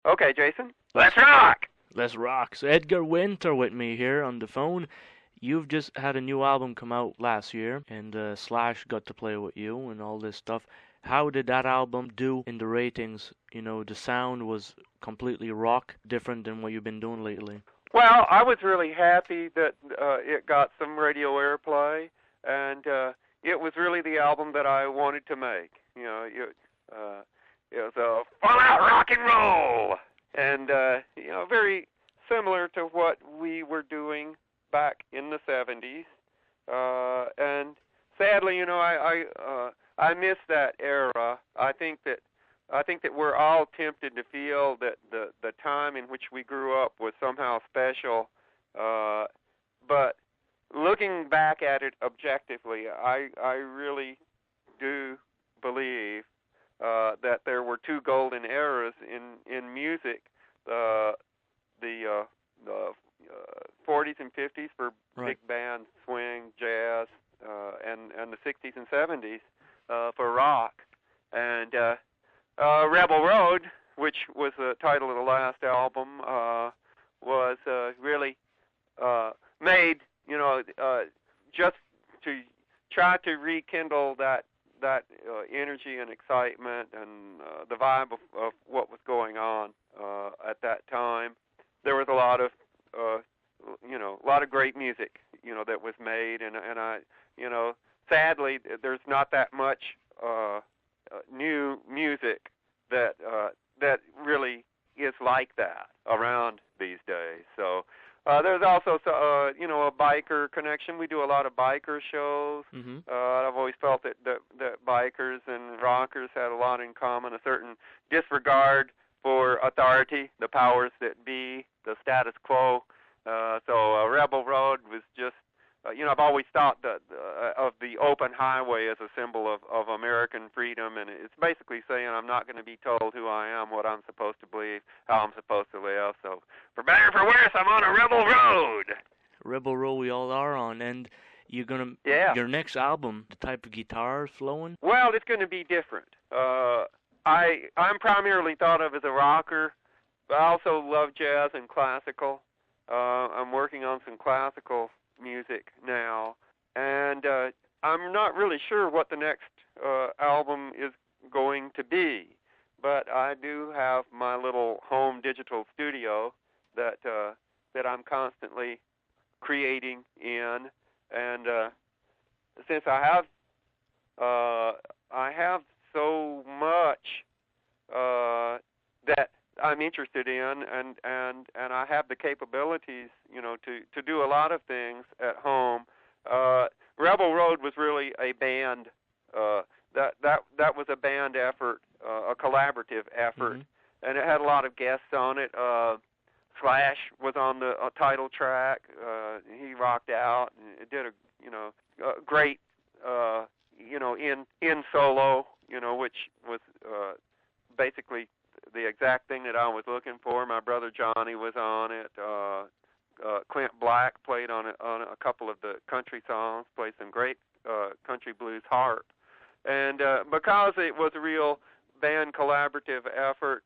Okay, Jason. Let's rock! Let's rock. So Edgar Winter with me here on the phone. You've just had a new album come out last year, and Slash got to play with you and all this stuff. How did that album do in the ratings? You know, the sound was completely rock, different than what you've been doing lately. Well, I was really happy that it got some radio airplay, and it was really the album that I wanted to make. Uh, it was a full-out rock and roll, and very similar to what we were doing back in the '70s. And sadly, I miss that era. I think that we're all tempted to feel that the time in which we grew up was somehow special, but looking back at it objectively, I really do believe that there were two golden eras in music, the 40s and 50s for Right. big band, swing, jazz, and the 60s and 70s for rock, and Rebel Road, which was the title of the last album, was really made, just to try to rekindle that energy and excitement and the vibe of what was going on at that time. There was a lot of great music, that was made, and I, sadly, there's not that much new music that really is like that around these days. So there's also a biker connection. We do a lot of biker shows. Mhm. I've always felt that bikers and rockers had a lot in common, a certain disregard for authority, the powers that be, the status quo. So Rebel Road was just I've always thought that of the open highway as a symbol of American freedom, and it's basically saying I'm not going to be told who I am, what I'm supposed to believe, how I'm supposed to live. So for better or for worse, I'm on a rebel road. Rebel Row we all are on, and you're gonna Yeah. your next album, the type of guitar flowing. Well, it's going to be different. I'm primarily thought of as a rocker, but I also love jazz and classical. I'm working on some classical music now, and I'm not really sure what the next album is going to be, but I do have my little home digital studio that I'm constantly creating in, and since I have so much that I'm interested in, and I have the capabilities, to do a lot of things at home. Rebel Road was really a band. That was a band effort, a collaborative effort, and it had a lot of guests on it. Slash was on the title track. He rocked out and it did a great, in solo, which was basically the exact thing that I was looking for. My brother Johnny was on it. Clint Black played on a couple of the country songs, played some great country blues heart. And because it was a real band collaborative effort,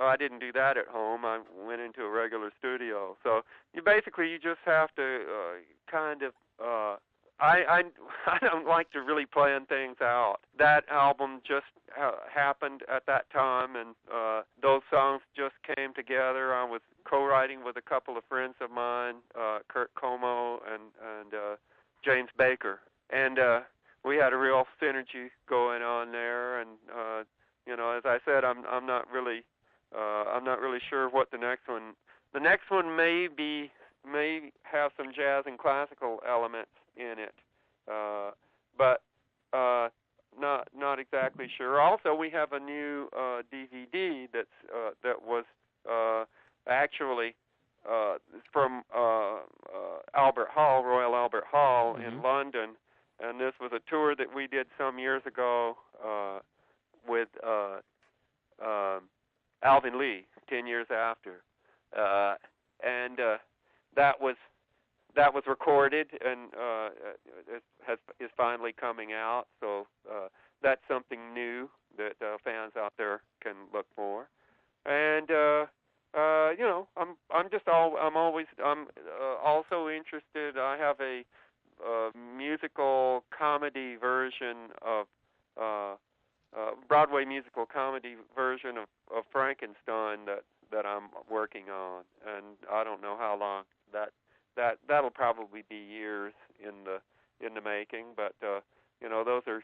I didn't do that at home. I went into a regular studio. So you just have to kind of I don't like to really plan things out. That album just happened at that time, and those songs just came together. I was co-writing with a couple of friends of mine, Curt Cuomo and James Baker, and we had a real synergy going on there. And as I said, I'm not really sure what the next one. The next one may have some jazz and classical elements in it, but not exactly sure. Also, we have a new DVD that was actually from Albert Hall, Royal Albert Hall in London, and this was a tour that we did some years ago with Alvin Lee, 10 years after, and that was recorded and is finally coming out. So that's something new that fans out there can look for. and I'm also interested. I have a musical comedy version of Broadway musical comedy version of Frankenstein that I'm working on, and I don't know how long that'll probably be years in the making, but those are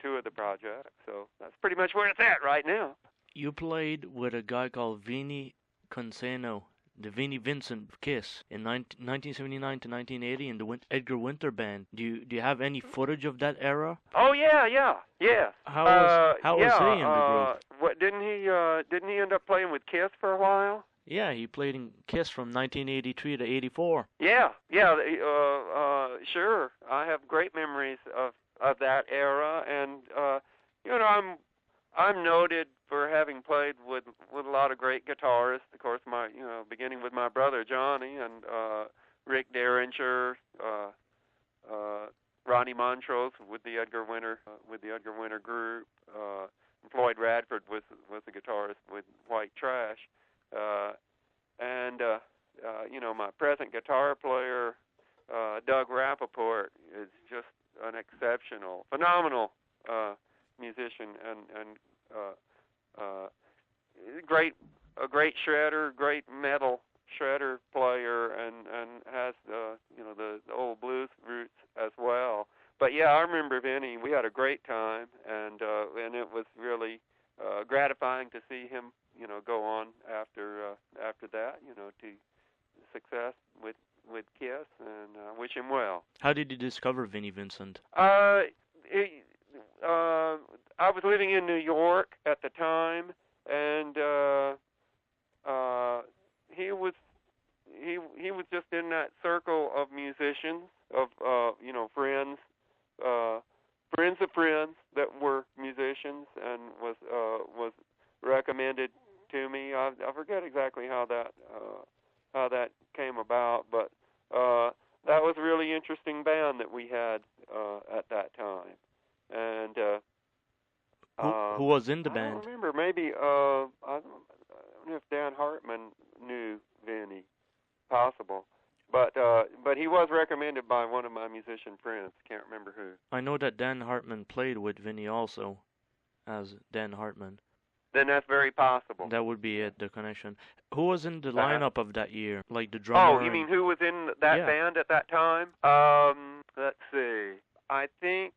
two of the projects, so that's pretty much where it's at right now. You played with a guy called Vinnie Cusano, the Vinnie Vincent Kiss, in 1979 to 1980 in the Edgar Winter band. Do you have any footage of that era? Oh yeah. How was he in the group? What didn't he end up playing with Kiss for a while? Yeah, he played in Kiss from 1983 to 84. Yeah. Sure. I have great memories of that era, and I'm noted for having played with a lot of great guitarists. Of course, beginning with my brother Johnny and Rick Derringer, Ronnie Montrose with the Edgar Winter group. Floyd Radford was the guitarist with White Trash, and my present guitar player Doug Rappoport is just an exceptional, phenomenal musician and a great shredder, great metal shredder player, and has the old blues roots as well. But yeah, I remember Vinnie. We had a great time, and it was really gratifying to see him go on after that to success with Kiss, and wish him well. How did you discover Vinnie Vincent? I was living in New York at the time, and he was just in that circle of musicians, of friends of friends that were musicians, and was recommended to me. I forget exactly how that came about, but that was a really interesting band that we had at that time. And who was in the band? I don't remember. Maybe I don't know if Dan Hartman knew Vinnie. Possible. But he was recommended by one of my musician friends. Can't remember who. I know that Dan Hartman played with Vinnie also, as Dan Hartman. Then that's very possible. That would be it, the connection. Who was in the lineup of that year? Like the drummer? Oh, you mean who was in that band at that time? Let's see. I think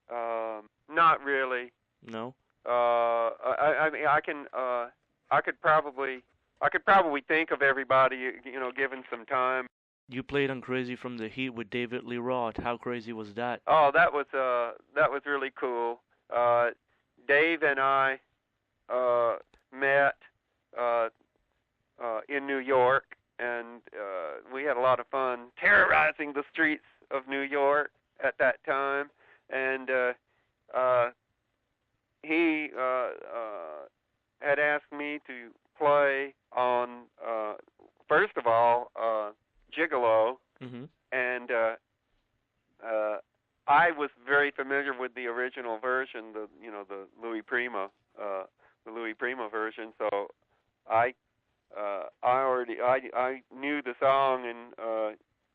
not really. No. I mean, I could probably think of everybody, given some time. You played on Crazy from the Heat with David Lee Roth. How crazy was that? Oh, that was really cool. Dave and I met in New York, and we had a lot of fun terrorizing the streets of New York at that time. And he had asked me to play on, first of all, Gigolo, mm-hmm. and I was very familiar with the original version, the Louis Prima version. So I knew the song, and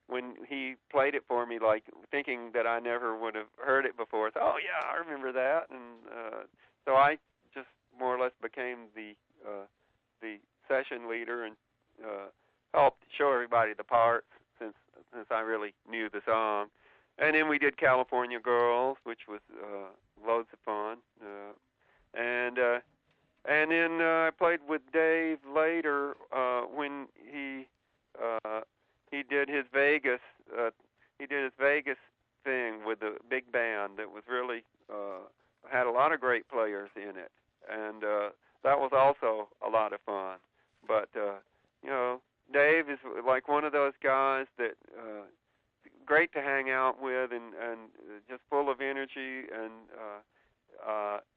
when he played it for me, like thinking that I never would have heard it before, I thought, oh yeah, I remember that, and so I just more or less became the session leader and helped show everybody the parts since I really knew the song. And then we did California Girls, which was loads of fun. And then I played with Dave later when he did his Vegas thing with the big band that was really had a lot of great players in it, and that was also a lot of fun. But Dave is like one of those guys that great to hang out with, and just full of energy, and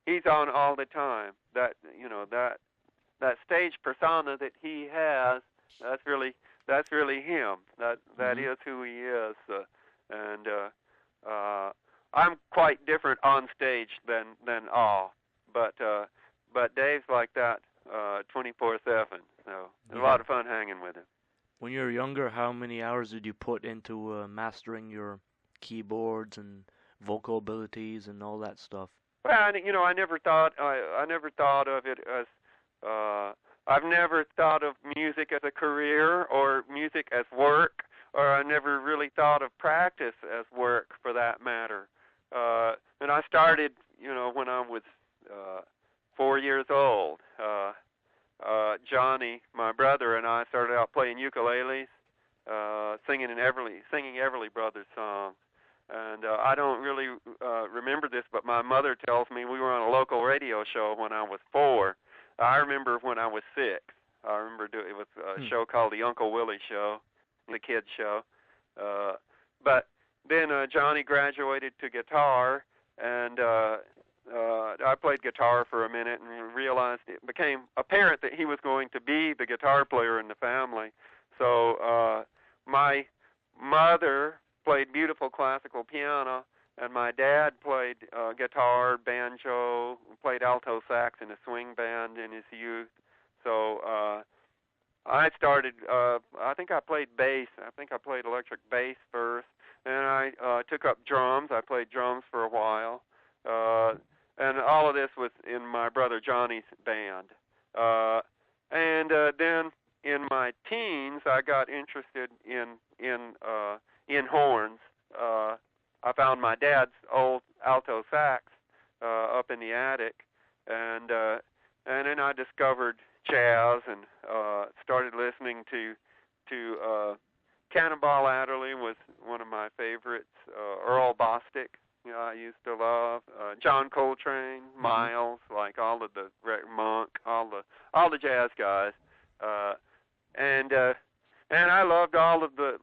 he's on all the time. That stage persona that he has, that's really him. That mm-hmm. is who he is, and I'm quite different on stage than all, but Dave's like that 24/7. So it was a lot of fun hanging with him. When you were younger, how many hours did you put into mastering your keyboards and vocal abilities and all that stuff? Well, I never thought of it as I've never thought of music as a career or music as work, or I never really thought of practice as work for that matter. And I started, when I was 4 years old. Johnny, my brother, and I started out playing ukuleles, singing Everly Brothers songs. And I don't really remember this, but my mother tells me we were on a local radio show when I was 4. I remember when I was 6. I remember it was a show called the Uncle Willie Show, the kids show. But then Johnny graduated to guitar, and I played guitar for a minute and realized it became apparent that he was going to be the guitar player in the family. So my mother played beautiful classical piano, and my dad played guitar, banjo, played alto sax in a swing band in his youth. So I started, I think I played bass. I think I played electric bass first. And I took up drums. I played drums for a while. And all of this was in my brother Johnny's band. And then in my teens, I got interested in horns. I found my dad's old alto sax up in the attic, and then I discovered jazz and started listening to Cannonball Adderley was one of my favorites. Earl Bostic, I used to love John Coltrane, Miles, like all of the Monk, all the jazz guys, and I loved all of the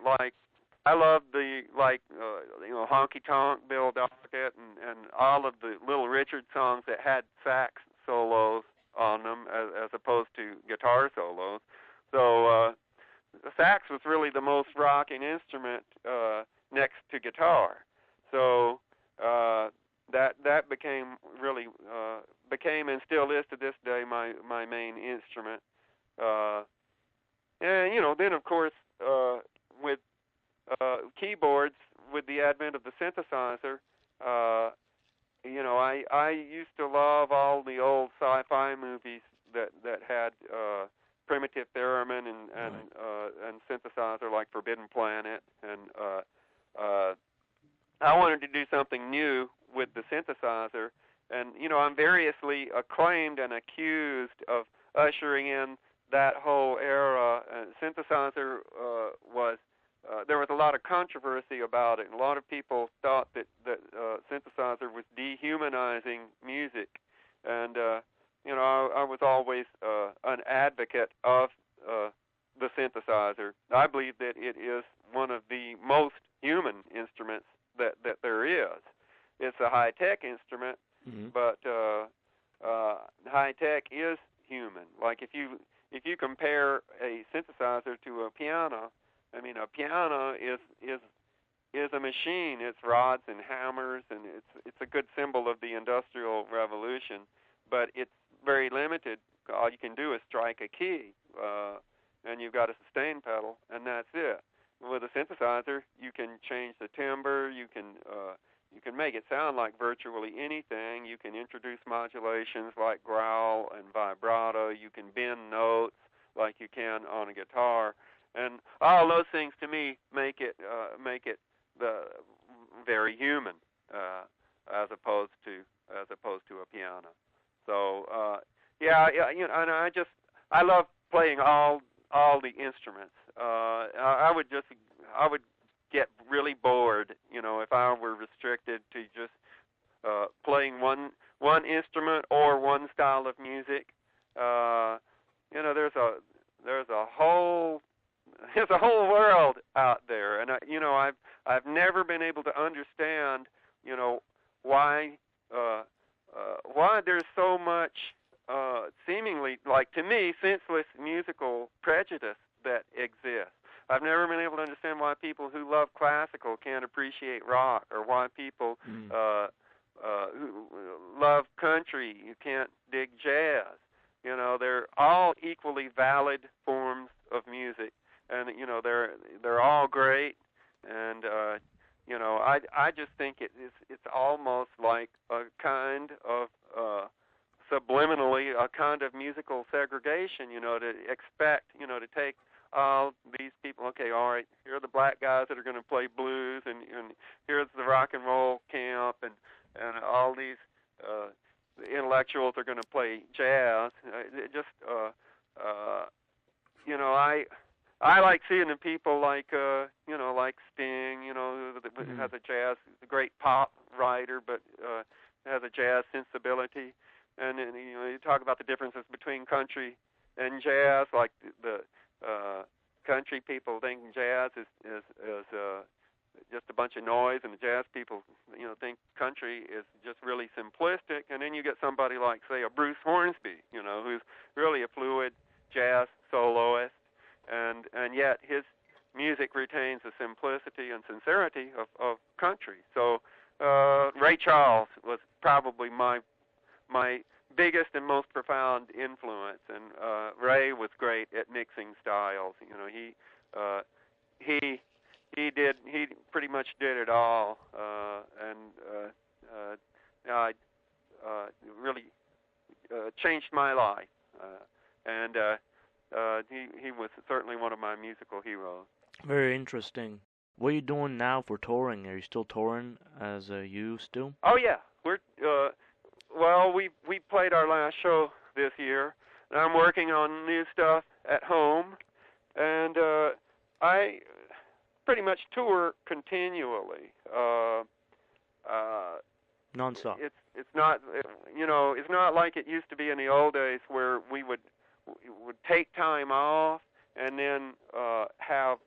Honky Tonk, Bill Dockett, and all of the Little Richard songs that had sax solos on them as opposed to guitar solos. So the sax was really the most rocking instrument next to guitar. So that became really became and still is to this day my main instrument. And then of course with keyboards, with the advent of the synthesizer, I used to love all the old sci-fi movies that had primitive theremin and synthesizer, like Forbidden Planet, and I wanted to do something new with the synthesizer, and I'm variously acclaimed and accused of ushering in that whole era. Synthesizer was there was a lot of controversy about it, and a lot of people thought that synthesizer was dehumanizing music, and I was always an advocate of the synthesizer. I believe that it is one of the most human instruments that there is. It's a high-tech instrument, but high-tech is human. Like if you compare a synthesizer to a piano, I mean, a piano is a machine. It's rods and hammers, and it's a good symbol of the Industrial Revolution. But it's very limited. All you can do is strike a key, and you've got a sustain pedal, and that's it. With a synthesizer, you can change the timbre. You can make it sound like virtually anything. You can introduce modulations like growl and vibrato. You can bend notes like you can on a guitar. And all those things to me make it very human as opposed to a piano. So and I love playing all the instruments. I would get really bored, if I were restricted to just playing one instrument or one style of music. There's a whole world out there, and I've never been able to understand, why there's so much seemingly, like to me, senseless musical prejudice that exists. I've never been able to understand why people who love classical can't appreciate rock, or why people who love country you can't dig jazz. There are valid forms of music, and they're all great, and I just think it's almost like a kind of subliminally a kind of musical segregation, to expect, to take all these people, okay, all right, here are the black guys that are going to play blues, and here's the rock and roll camp, and all these intellectuals are going to play jazz. It just, I like seeing the people like, like Sting, who has a great pop writer, but has a jazz sensibility. And you talk about the differences between country and jazz, like the country people think jazz is just a bunch of noise, and the jazz people, think country is just really simplistic. And then you get somebody like, say, a Bruce Hornsby, who's really a fluid jazz soloist, and yet his music retains the simplicity and sincerity of country. So Ray Charles was probably my biggest and most profound influence, and Ray was great at mixing styles. He pretty much did it all, and really changed my life, and he was certainly one of my musical heroes. Very interesting. What are you doing now for touring? Are you still touring as you used to? Oh yeah, we're well, we played our last show this year, and I'm working on new stuff at home, and I pretty much tour continually. Non-stop. It's not it's not like it used to be in the old days where we would take time off and then have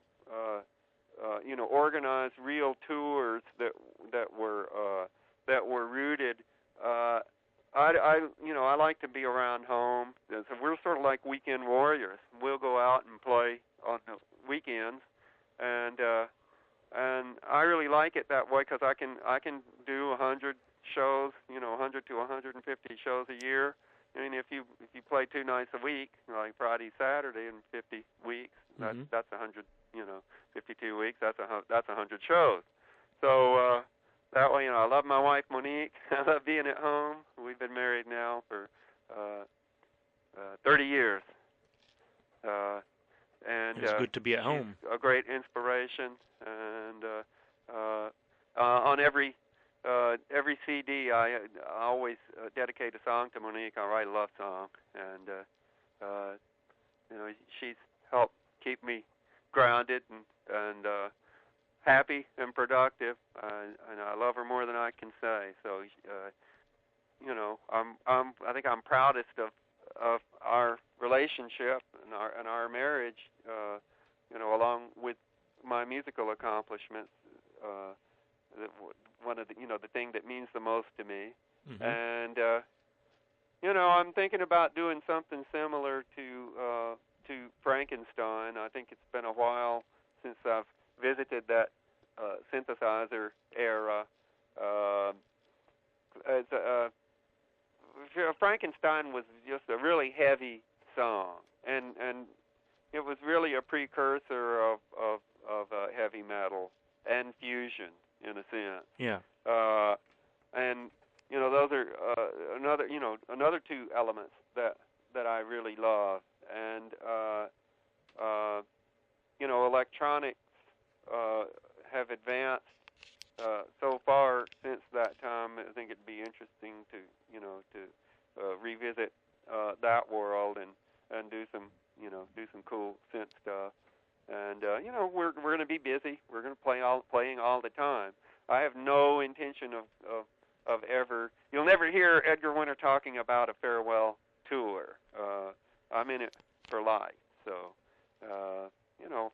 organize real tours that were rooted. I like to be around home. So we're sort of like weekend warriors. We'll go out and play on the weekends, and I really like it that way because I can do 100 shows, 100 to 150 shows a year. I mean, if you play 2 nights a week, like Friday, Saturday, in 50 weeks, that's 100. 52 weeks. That's 100 shows. So that way, I love my wife Monique. I love being at home. We've been married now for 30 years, and it's good to be at home. A great inspiration, and on every CD, I always dedicate a song to Monique. I write a love song, and she's helped keep me grounded and happy and productive, and I love her more than I can say. So, I think I'm proudest of our relationship and our marriage. Along with my musical accomplishments, one of the thing that means the most to me, and I'm thinking about doing something similar to Frankenstein. I think it's been a while since I've visited that synthesizer era. Frankenstein was just a really heavy song, and it was really a precursor of heavy metal and fusion in a sense. Yeah. And those are another two elements that I really love, and electronics have advanced so far since that time. I think it'd be interesting to revisit that world and do some cool synth stuff. And we're going to be busy. We're going to playing all the time. I have no intention of ever. You'll never hear Edgar Winter talking about a farewell tour. I'm in it for life. So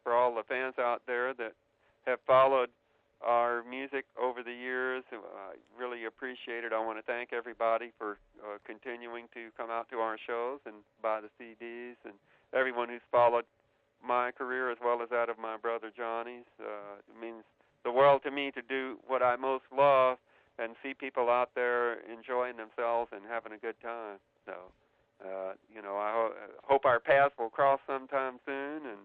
for all the fans out there that have followed our music over the years, I really appreciate it. I want to thank everybody for continuing to come out to our shows and buy the CDs, and everyone who's followed my career as well as that of my brother Johnny's. It means the world to me to do what I most love and see people out there enjoying themselves and having a good time. So I hope our paths will cross sometime soon, and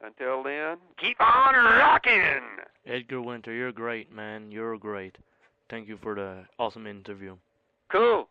until then, keep on rocking! Edgar Winter, you're great, man. You're great. Thank you for the awesome interview. Cool.